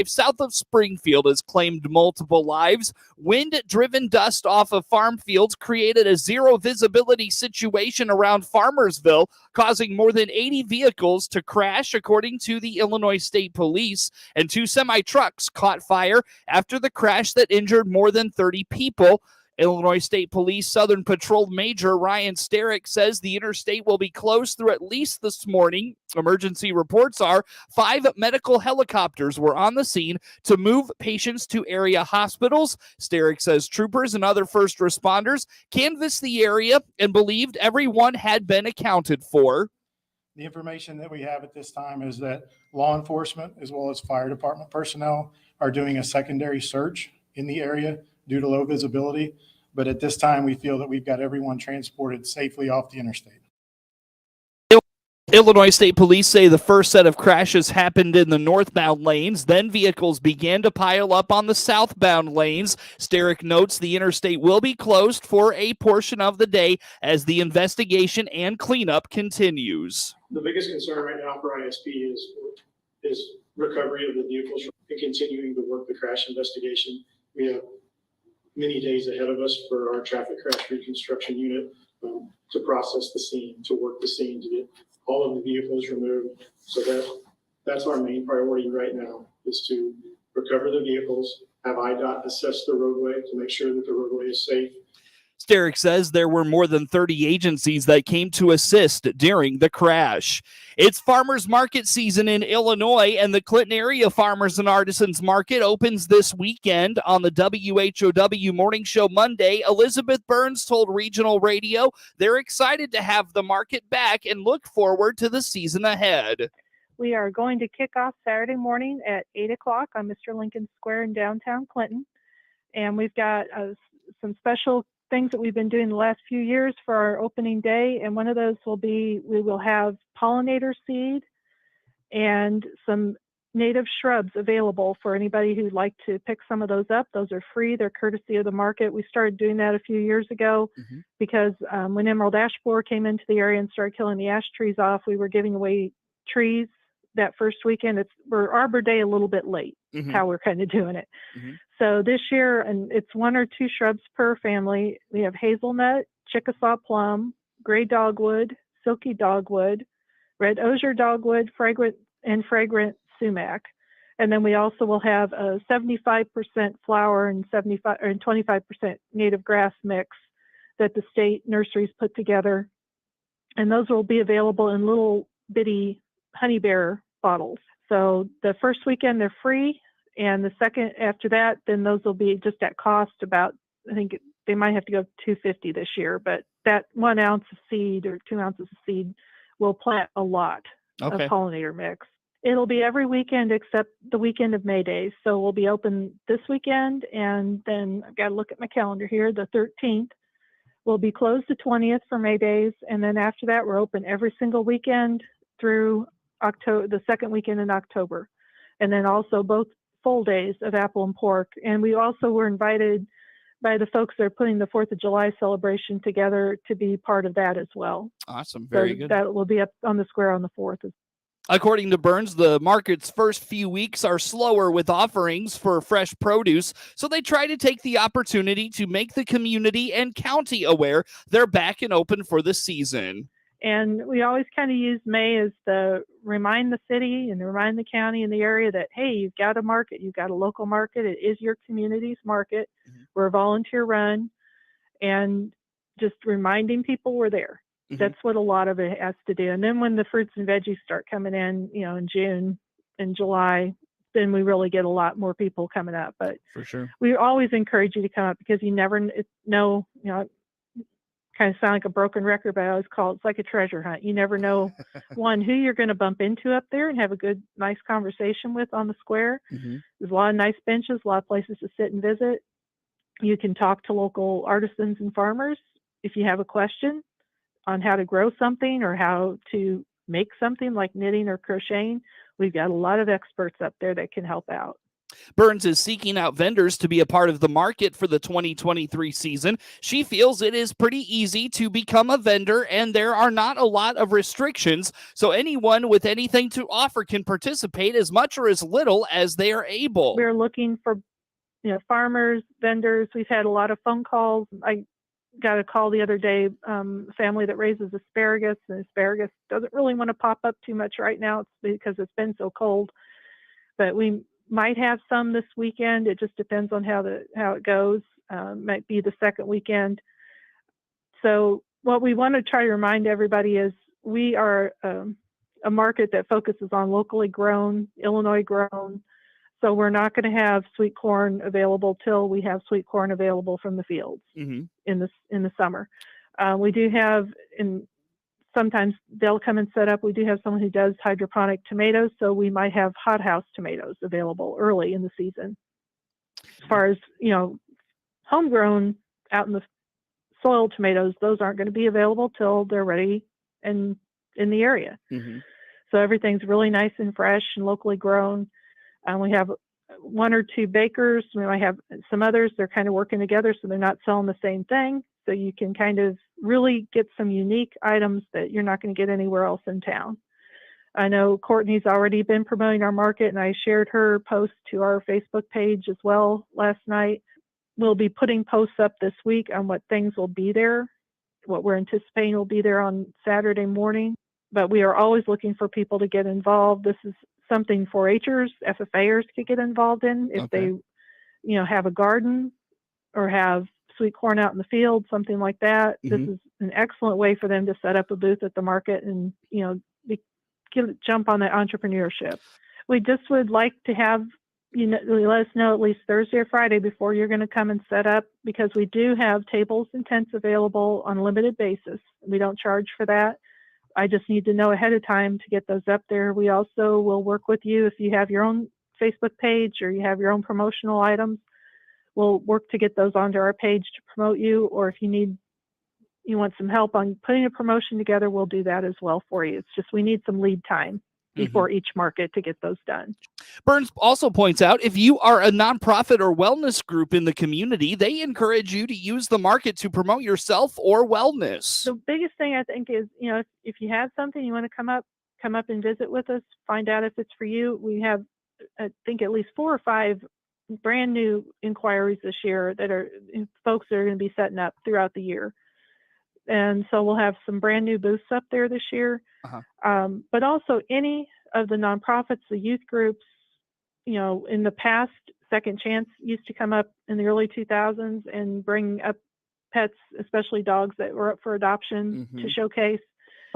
south of Springfield has claimed multiple lives. Wind-driven dust off of farm fields created a zero visibility situation around Farmersville, causing more than 80 vehicles to crash, according to the Illinois State Police. And 2 semi-trucks caught fire after the crash that injured more than 30 people. Illinois State Police Southern Patrol Major Ryan Starrick says the interstate will be closed through at least this morning. Emergency reports are 5 medical helicopters were on the scene to move patients to area hospitals. Starrick says troopers and other first responders canvassed the area and believed everyone had been accounted for. The information that we have at this time is that law enforcement as well as fire department personnel are doing a secondary search in the area due to low visibility. But at this time, we feel that we've got everyone transported safely off the interstate. Illinois State Police say the first set of crashes happened in the northbound lanes. Then vehicles began to pile up on the southbound lanes. Starrick notes the interstate will be closed for a portion of the day as the investigation and cleanup continues. The biggest concern right now for ISP is recovery of the vehicles and continuing to work the crash investigation. We have many days ahead of us for our traffic crash reconstruction unit to process the scene, to work the scene, to get all of the vehicles removed. So that's our main priority right now, is to recover the vehicles, have IDOT assess the roadway to make sure that the roadway is safe. Starrick says there were more than 30 agencies that came to assist during the crash. It's farmers market season in Illinois, and the Clinton Area Farmers and Artisans Market opens this weekend. On the WHOW Morning Show Monday, Elizabeth Burns told Regional Radio they're excited to have the market back and look forward to the season ahead. We are going to kick off Saturday morning at 8 o'clock on Mr. Lincoln Square in downtown Clinton. And we've got some special things that we've been doing the last few years for our opening day. And one of those will be, we will have pollinator seed and some native shrubs available for anybody who'd like to pick some of those up. Those are free. They're courtesy of the market. We started doing that a few years ago because when emerald ash borer came into the area and started killing the ash trees off, we were giving away trees that first weekend. We're Arbor Day a little bit late, how we're kind of doing it. So this year, and it's 1 or 2 shrubs per family. We have hazelnut, Chickasaw plum, gray dogwood, silky dogwood, red osier dogwood, fragrant sumac. And then we also will have a 75% flower and 25% native grass mix that the state nurseries put together. And those will be available in little bitty honey bear bottles. So the first weekend they're free, and the second after that, then those will be just at cost. About, I think they might have to go $250 this year, but that 1 ounce of seed or 2 ounces of seed will plant a lot of pollinator mix. It'll be every weekend except the weekend of May Day. So we'll be open this weekend, and then I've got to look at my calendar here. The 13th will be closed the 20th for May Days, and then after that we're open every single weekend through October, the second weekend in October, and then also both full days of apple and pork. And we also were invited by the folks that are putting the 4th of July celebration together to be part of that as well. Awesome. Very good. That will be up on the square on the 4th. According to Burns, the market's first few weeks are slower with offerings for fresh produce, so they try to take the opportunity to make the community and county aware they're back and open for the season. And we always kind of use May as the remind the city and remind the county and the area that, hey, you've got a market, you've got a local market. It is your community's market. We're a volunteer run, and just reminding people we're there. That's what a lot of it has to do. And then when the fruits and veggies start coming in, in June and July, then we really get a lot more people coming up. But for sure, we always encourage you to come up, because you never know, kind of sound like a broken record, but I always call it's like a treasure hunt. You never know, one, who you're going to bump into up there and have a good, nice conversation with on the square. There's a lot of nice benches, a lot of places to sit and visit. You can talk to local artisans and farmers if you have a question on how to grow something or how to make something like knitting or crocheting. We've got a lot of experts up there that can help out. Burns is seeking out vendors to be a part of the market for the 2023 season. She feels it is pretty easy to become a vendor and there are not a lot of restrictions, so anyone with anything to offer can participate as much or as little as they are able. We're looking for farmers, vendors. We've had a lot of phone calls. I got a call the other day, family that raises asparagus, and asparagus doesn't really want to pop up too much right now. It's because it's been so cold, but we might have some this weekend. It just depends on how it goes. Might be the second weekend. So what we want to try to remind everybody is we are a market that focuses on locally grown, Illinois grown. So we're not going to have sweet corn available till we have sweet corn available from the fields in the summer. We do have, sometimes they'll come and set up. We do have someone who does hydroponic tomatoes, so we might have hothouse tomatoes available early in the season. As far as homegrown out in the soil tomatoes, those aren't going to be available till they're ready and in the area. So everything's really nice and fresh and locally grown. We have one or two bakers. We might have some others. They're kind of working together, so they're not selling the same thing. So you can kind of really get some unique items that you're not going to get anywhere else in town. I know Courtney's already been promoting our market, and I shared her post to our Facebook page as well last night. We'll be putting posts up this week on what things will be there, what we're anticipating will be there on Saturday morning. But we are always looking for people to get involved. This is something 4-Hers, FFAers could get involved in if they, have a garden or have sweet corn out in the field, something like that. This is an excellent way for them to set up a booth at the market and, jump on that entrepreneurship. We just would like to have, let us know at least Thursday or Friday before you're going to come and set up, because we do have tables and tents available on a limited basis. We don't charge for that. I just need to know ahead of time to get those up there. We also will work with you if you have your own Facebook page or you have your own promotional items. We'll work to get those onto our page to promote you, or if you want some help on putting a promotion together, we'll do that as well for you. It's just we need some lead time before each market to get those done. Burns also points out if you are a nonprofit or wellness group in the community, they encourage you to use the market to promote yourself or wellness. The biggest thing I think is, if you have something you want to come up and visit with us, find out if it's for you. We have, I think, at least 4 or 5 brand new inquiries this year that are folks that are going to be setting up throughout the year. And so we'll have some brand new booths up there this year. But also any of the nonprofits, the youth groups, in the past, Second Chance used to come up in the early 2000s and bring up pets, especially dogs that were up for adoption to showcase.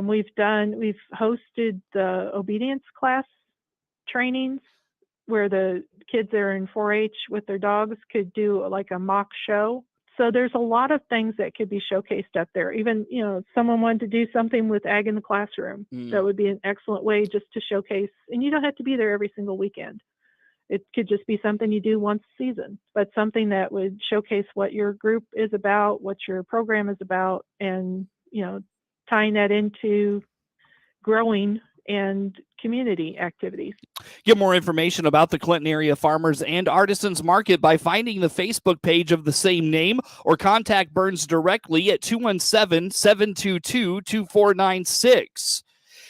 We've hosted the obedience class trainings where the kids that are in 4-H with their dogs could do like a mock show. So there's a lot of things that could be showcased up there. Even, if someone wanted to do something with ag in the classroom, that would be an excellent way just to showcase. And you don't have to be there every single weekend. It could just be something you do once a season, but something that would showcase what your group is about, what your program is about, and, tying that into growing and community activities. Get more information about the Clinton area farmers and artisans market by finding the Facebook page of the same name or contact Burns directly at 217-722-2496.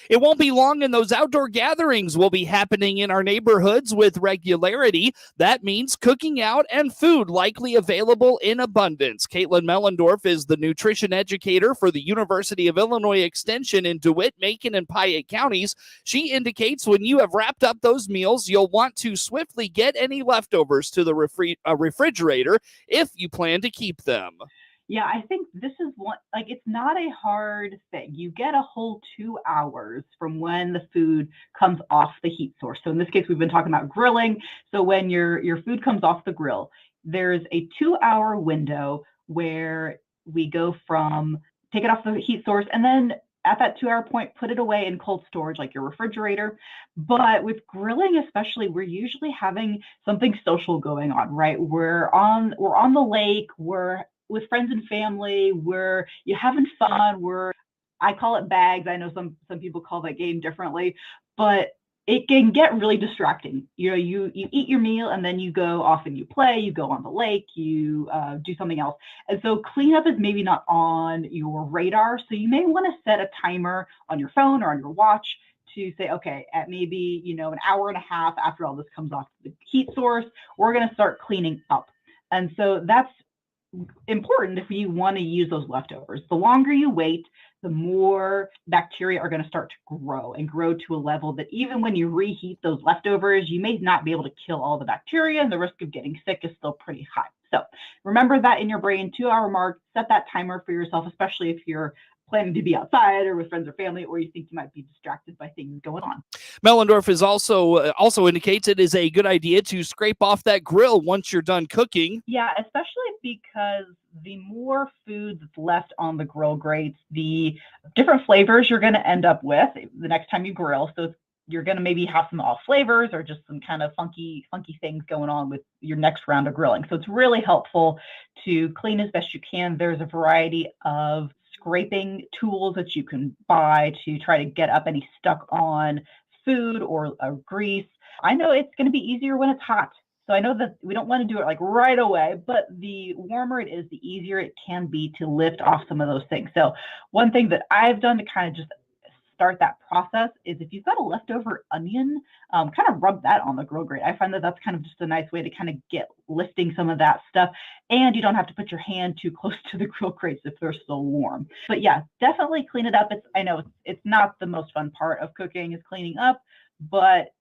It won't be long and those outdoor gatherings will be happening in our neighborhoods with regularity. That means cooking out and food likely available in abundance. Caitlin Mellendorf is the nutrition educator for the University of Illinois Extension in DeWitt, Macon, and Piatt counties. She indicates when you have wrapped up those meals, you'll want to swiftly get any leftovers to the refrigerator if you plan to keep them. Yeah, I think this is it's not a hard thing. You get a whole 2 hours from when the food comes off the heat source. So in this case, we've been talking about grilling. So when your food comes off the grill, there's a 2-hour window where we go from take it off the heat source and then at that 2-hour point, put it away in cold storage like your refrigerator. But with grilling especially, we're usually having something social going on, right? We're on the lake, we're with friends and family, you're having fun. I call it bags. I know some people call that game differently, but it can get really distracting. You know, you eat your meal and then you go off and you play, you go on the lake, you do something else. And so cleanup is maybe not on your radar. So you may want to set a timer on your phone or on your watch to say, okay, at maybe, an hour and a half after all this comes off the heat source, we're going to start cleaning up. And so that's important if you want to use those leftovers. The longer you wait, the more bacteria are going to start to grow to a level that even when you reheat those leftovers, you may not be able to kill all the bacteria, and the risk of getting sick is still pretty high. So remember that in your brain, 2-hour mark, set that timer for yourself, especially if you're planning to be outside or with friends or family, or you think you might be distracted by things going on. Mellendorf is also indicates it is a good idea to scrape off that grill once you're done cooking. Yeah, especially because the more food that's left on the grill grates, the different flavors you're going to end up with the next time you grill. So you're going to maybe have some off flavors or just some kind of funky things going on with your next round of grilling. So it's really helpful to clean as best you can. There's a variety of scraping tools that you can buy to try to get up any stuck on food or grease. I know it's going to be easier when it's hot. So I know that we don't want to do it like right away, but the warmer it is, the easier it can be to lift off some of those things. So one thing that I've done to kind of just start that process is if you've got a leftover onion, kind of rub that on the grill grate. I find that that's kind of just a nice way to kind of get lifting some of that stuff, and you don't have to put your hand too close to the grill grates if they're still warm. But yeah, definitely clean it up. I know it's not the most fun part of cooking is cleaning up, but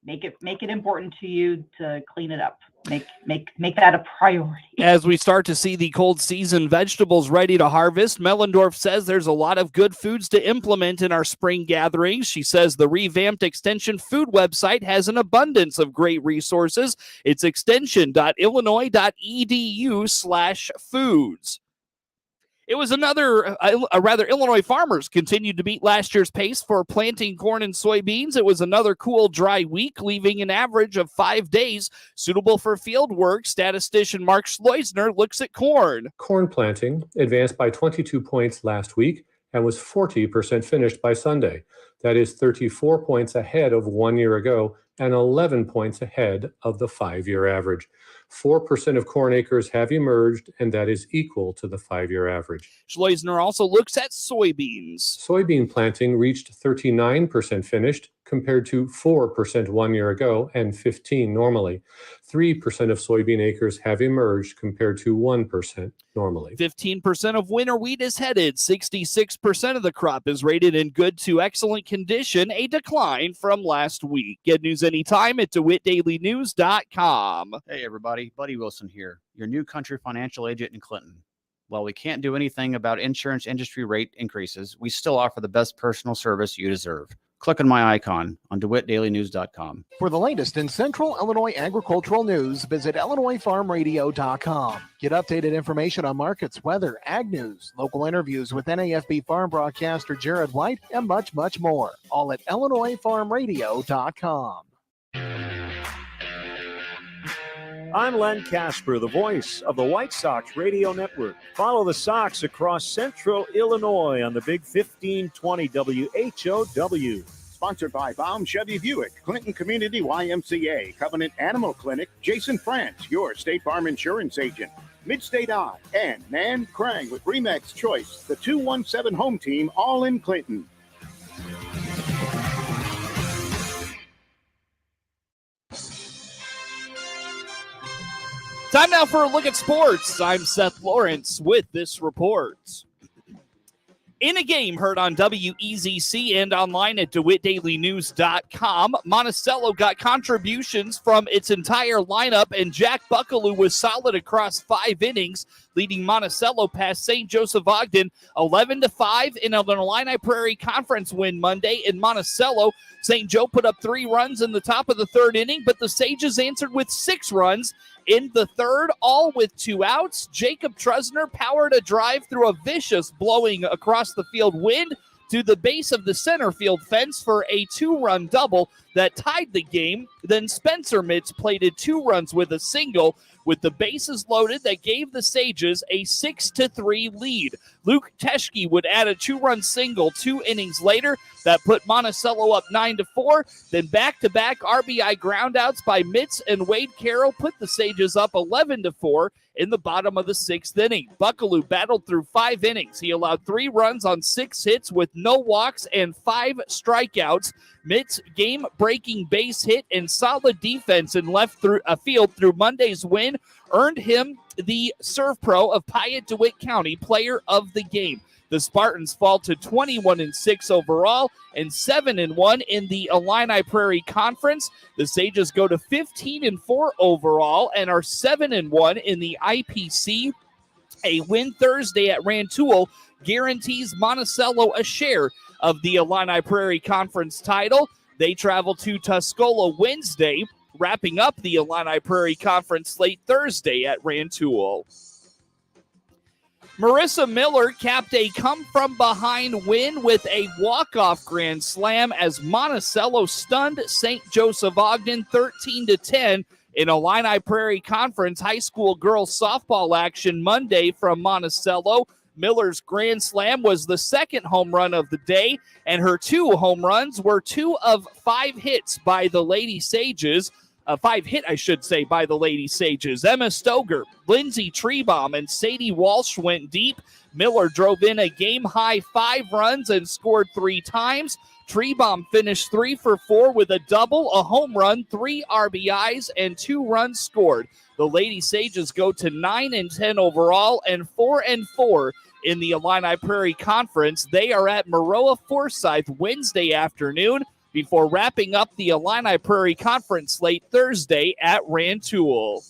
make it important to you to clean it up. Make that a priority. As we start to see the cold season vegetables ready to harvest, Mellendorf says there's a lot of good foods to implement in our spring gatherings. She says the revamped Extension Food website has an abundance of great resources. It's extension.illinois.edu/foods. It was Illinois farmers continued to beat last year's pace for planting corn and soybeans. It was another cool, dry week, leaving an average of 5 days suitable for field work. Statistician Mark Schleusner looks at corn. Corn planting advanced by 22 points last week and was 40% finished by Sunday. That is 34 points ahead of 1 year ago and 11 points ahead of the 5-year average. 4% of corn acres have emerged, and that is equal to the 5-year average. Schleusner also looks at soybeans. Soybean planting reached 39% finished, compared to 4% 1 year ago and 15% normally. 3% of soybean acres have emerged, compared to 1% normally. 15% of winter wheat is headed. 66% of the crop is rated in good to excellent condition, a decline from last week. Get news anytime at DeWittDailyNews.com. Hey everybody, Buddy Wilson here, your new country financial agent in Clinton. While we can't do anything about insurance industry rate increases, we still offer the best personal service you deserve. Click on my icon on DeWittDailyNews.com. For the latest in Central Illinois agricultural news, visit IllinoisFarmRadio.com. Get updated information on markets, weather, ag news, local interviews with NAFB farm broadcaster Jared White, and much, much more. All at IllinoisFarmRadio.com. I'm Len Casper, the voice of the White Sox Radio Network. Follow the Sox across Central Illinois on the Big 1520 WHOW. Sponsored by Baum Chevy Buick, Clinton Community YMCA, Covenant Animal Clinic, Jason France, your State Farm Insurance Agent, Midstate Eye, and Nan Krang with Remax Choice, the 217 home team, all in Clinton. Time now for a look at sports. I'm Seth Lawrence with this report. In a game heard on WEZC and online at DeWittDailyNews.com, Monticello got contributions from its entire lineup, and Jack Buckaloo was solid across 5 innings, leading Monticello past St. Joseph-Ogden 11-5 in an Illini Prairie Conference win Monday. In Monticello, St. Joe put up 3 runs in the top of the 3rd inning, but the Sages answered with 6 runs in the 3rd, all with 2 outs. Jacob Trusner powered a drive through a vicious blowing across the field wind to the base of the center field fence for a 2-run double. that tied the game. Then Spencer Mitz plated 2 runs with a single with the bases loaded that gave the Sages a 6-3 lead. Luke Teschke would add a 2-run single 2 innings later that put Monticello up 9-4. Then back-to-back RBI groundouts by Mitz and Wade Carroll put the Sages up 11-4 in the bottom of the 6th inning. Buckaloo battled through 5 innings. He allowed 3 runs on 6 hits with no walks and 5 strikeouts. Mitz game-breaking base hit and solid defense in left field through Monday's win earned him the Serve Pro of Piatt DeWitt County Player of the Game. The Spartans fall to 21-6 overall and 7-1 in the Illini Prairie Conference. The Sages go to 15-4 overall and are 7-1 in the IPC. A win Thursday at Rantoul guarantees Monticello a share of the Illini Prairie Conference title. They travel to Tuscola Wednesday, wrapping up the Illini Prairie Conference slate Thursday at Rantoul. Marissa Miller capped a come-from-behind win with a walk-off grand slam as Monticello stunned St. Joseph Ogden 13-10 in Illini Prairie Conference high school girls softball action Monday from Monticello. Miller's grand slam was the second home run of the day, and her 2 home runs were 2 of 5 hits by the Lady Sages. 5 hit, I should say, by the Lady Sages. Emma Stoger, Lindsay Trebaum, and Sadie Walsh went deep. Miller drove in a game-high 5 runs and scored 3 times. Trebaum finished 3 for 4 with a double, a home run, 3 RBIs, and 2 runs scored. The Lady Sages go to 9-10 overall and 4-4 in the Illini Prairie Conference. They are at Maroa Forsyth Wednesday afternoon before wrapping up the Illini Prairie Conference slate Thursday at Rantoul.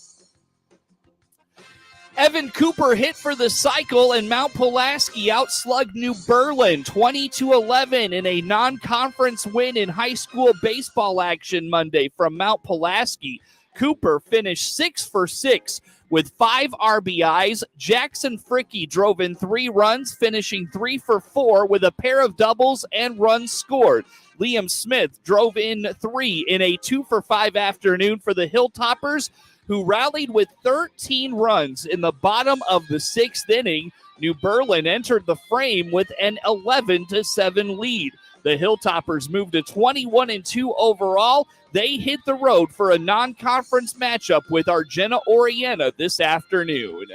Evan Cooper hit for the cycle, and Mount Pulaski outslugged New Berlin 20-11 in a non-conference win in high school baseball action Monday from Mount Pulaski. Cooper finished 6 for 6 with 5 RBIs. Jackson Fricky drove in 3 runs, finishing 3 for 4 with a pair of doubles and runs scored. Liam Smith drove in 3 in a 2 for 5 afternoon for the Hilltoppers, who rallied with 13 runs in the bottom of the 6th inning. New Berlin entered the frame with an 11-7 lead. The Hilltoppers moved to 21-2 overall. They hit the road for a non-conference matchup with Argenta Oriena this afternoon.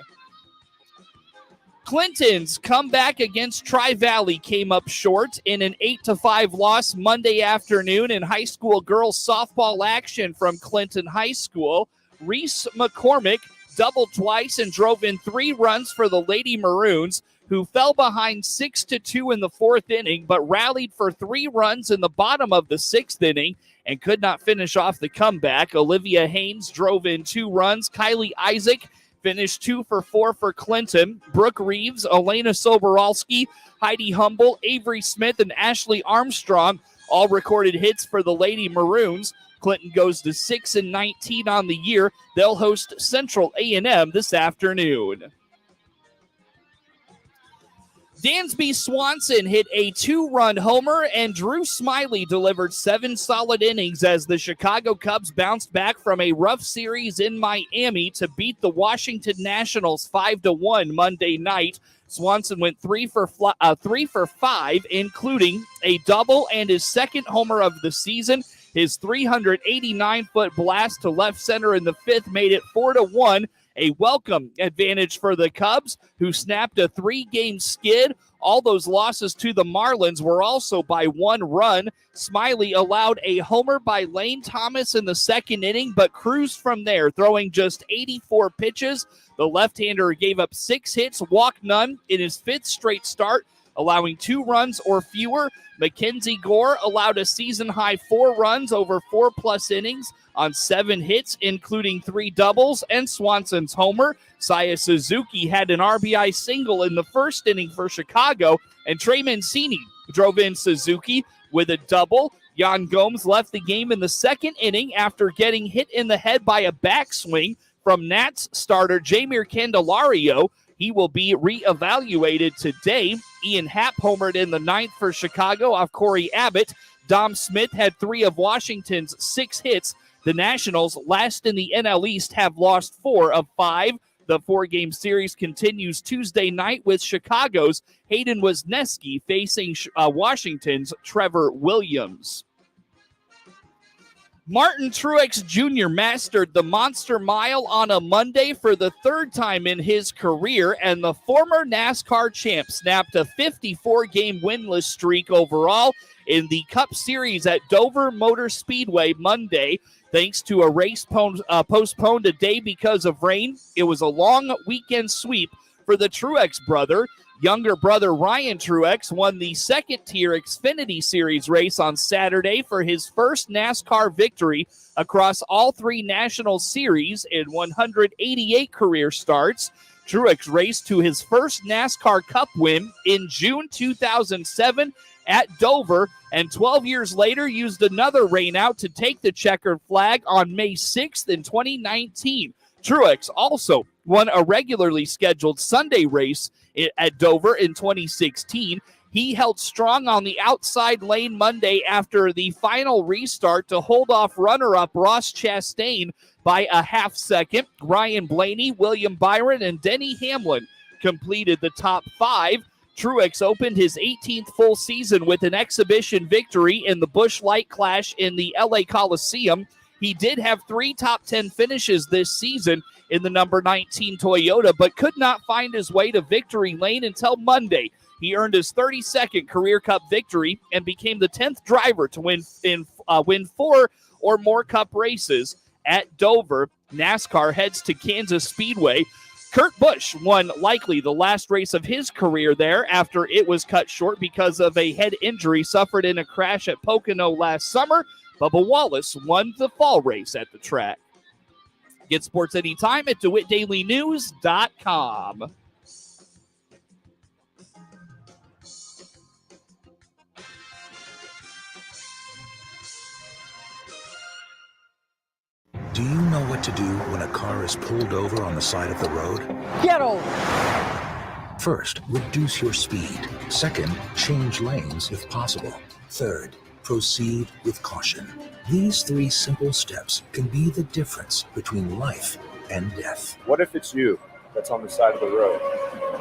Clinton's comeback against Tri-Valley came up short in an 8-5 loss Monday afternoon in high school girls softball action from Clinton High School. Reese McCormick doubled twice and drove in 3 runs for the Lady Maroons, who fell behind 6-2 in the 4th inning, but rallied for 3 runs in the bottom of the 6th inning and could not finish off the comeback. Olivia Haynes drove in 2 runs. Kylie Isaac finished 2 for 4 for Clinton. Brooke Reeves, Elena Soboralski, Heidi Humble, Avery Smith, and Ashley Armstrong all recorded hits for the Lady Maroons. Clinton goes to 6-19 on the year. They'll host Central A&M this afternoon. Dansby Swanson hit a 2-run homer, and Drew Smiley delivered 7 solid innings as the Chicago Cubs bounced back from a rough series in Miami to beat the Washington Nationals 5-1 Monday night. Swanson went 3 for 5, including a double and his second homer of the season. His 389-foot blast to left center in the 5th made it 4-1. A welcome advantage for the Cubs, who snapped a 3-game skid. All those losses to the Marlins were also by 1 run. Smiley allowed a homer by Lane Thomas in the 2nd inning, but cruised from there, throwing just 84 pitches. The left-hander gave up 6 hits, walked none in his 5th straight start, allowing 2 runs or fewer. Mackenzie Gore allowed a season-high 4 runs over 4+ innings on 7 hits, including 3 doubles and Swanson's homer. Saya Suzuki had an RBI single in the 1st inning for Chicago, and Trey Mancini drove in Suzuki with a double. Jan Gomes left the game in the 2nd inning after getting hit in the head by a backswing from Nats starter Jamir Candelario. He will be reevaluated today. Ian Happ homered in the 9th for Chicago off Corey Abbott. Dom Smith had 3 of Washington's 6 hits. The Nationals, last in the NL East, have lost 4 of 5. The 4-game series continues Tuesday night with Chicago's Hayden Wesneski facing Washington's Trevor Williams. Martin Truex Jr. mastered the Monster Mile on a Monday for the 3rd time in his career, and the former NASCAR champ snapped a 54-game winless streak overall in the Cup Series at Dover Motor Speedway Monday. Thanks to a race postponed a day because of rain, it was a long weekend sweep for the Truex brother. Younger brother Ryan Truex won the second-tier Xfinity Series race on Saturday for his first NASCAR victory across all 3 National Series in 188 career starts. Truex raced to his first NASCAR Cup win in June 2007 at Dover, and 12 years later used another rainout to take the checkered flag on May 6th in 2019. Truex also won a regularly scheduled Sunday race at Dover in 2016. He held strong on the outside lane Monday after the final restart to hold off runner-up Ross Chastain by a half second. Ryan Blaney, William Byron, and Denny Hamlin completed the top 5. Truex opened his 18th full season with an exhibition victory in the Busch Light Clash in the LA Coliseum. He did have 3 top 10 finishes this season in the number 19 Toyota, but could not find his way to victory lane until Monday. He earned his 32nd career Cup victory and became the 10th driver to win 4 or more Cup races at Dover. NASCAR heads to Kansas Speedway. Kurt Busch won likely the last race of his career there after it was cut short because of a head injury suffered in a crash at Pocono last summer. Bubba Wallace won the fall race at the track. Get sports anytime at DeWittDailyNews.com. Do you know what to do when a car is pulled over on the side of the road? Get over! First, reduce your speed. Second, change lanes if possible. Third, proceed with caution. These 3 simple steps can be the difference between life and death. What if it's you that's on the side of the road?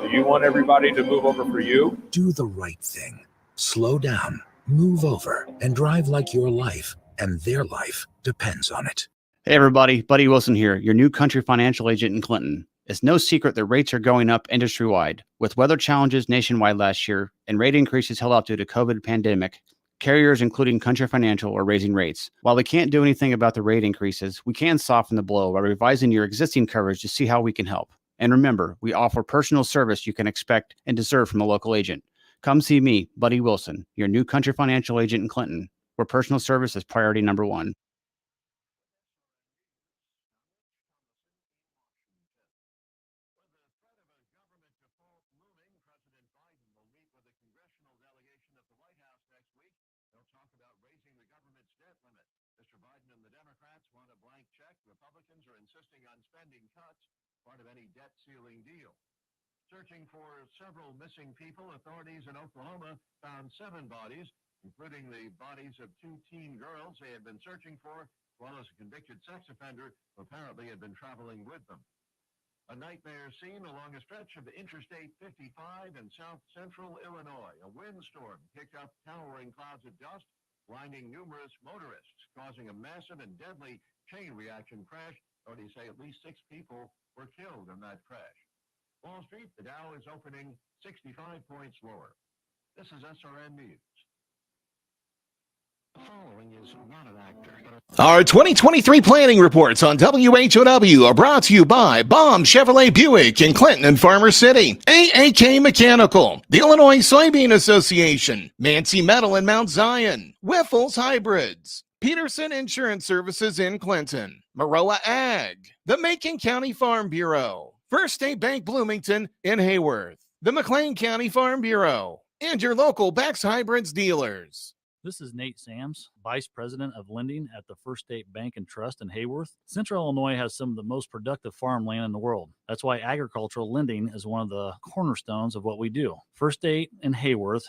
Do you want everybody to move over for you? Do the right thing. Slow down, move over, and drive like your life and their life depends on it. Hey everybody, Buddy Wilson here, your new country financial agent in Clinton. It's no secret that rates are going up industry-wide. With weather challenges nationwide last year and rate increases held out due to COVID pandemic, carriers, including Country Financial, are raising rates. While we can't do anything about the rate increases, we can soften the blow by revising your existing coverage to see how we can help. And remember, we offer personal service you can expect and deserve from a local agent. Come see me, Buddy Wilson, your new Country Financial agent in Clinton, where personal service is priority number 1. Searching for several missing people, authorities in Oklahoma found 7 bodies, including the bodies of 2 teen girls they had been searching for, as well as a convicted sex offender who apparently had been traveling with them. A nightmare scene along a stretch of Interstate 55 in south central Illinois. A windstorm kicked up towering clouds of dust, blinding numerous motorists, causing a massive and deadly chain reaction crash. Authorities say at least 6 people were killed in that crash. Wall Street, the Dow is opening 65 points lower. This is SRN News. The following is not an actor. Our 2023 planning reports on WHOW are brought to you by Baum Chevrolet Buick in Clinton and Farmer City, AAK Mechanical, the Illinois Soybean Association, Mancy Metal in Mount Zion, Wiffles Hybrids, Peterson Insurance Services in Clinton, Maroa Ag, the Macon County Farm Bureau, First State Bank Bloomington in Hayworth, the McLean County Farm Bureau, and your local Bex Hybrids dealers. This is Nate Sams, Vice President of Lending at the First State Bank and Trust in Hayworth. Central Illinois has some of the most productive farmland in the world. That's why agricultural lending is one of the cornerstones of what we do. First State in Hayworth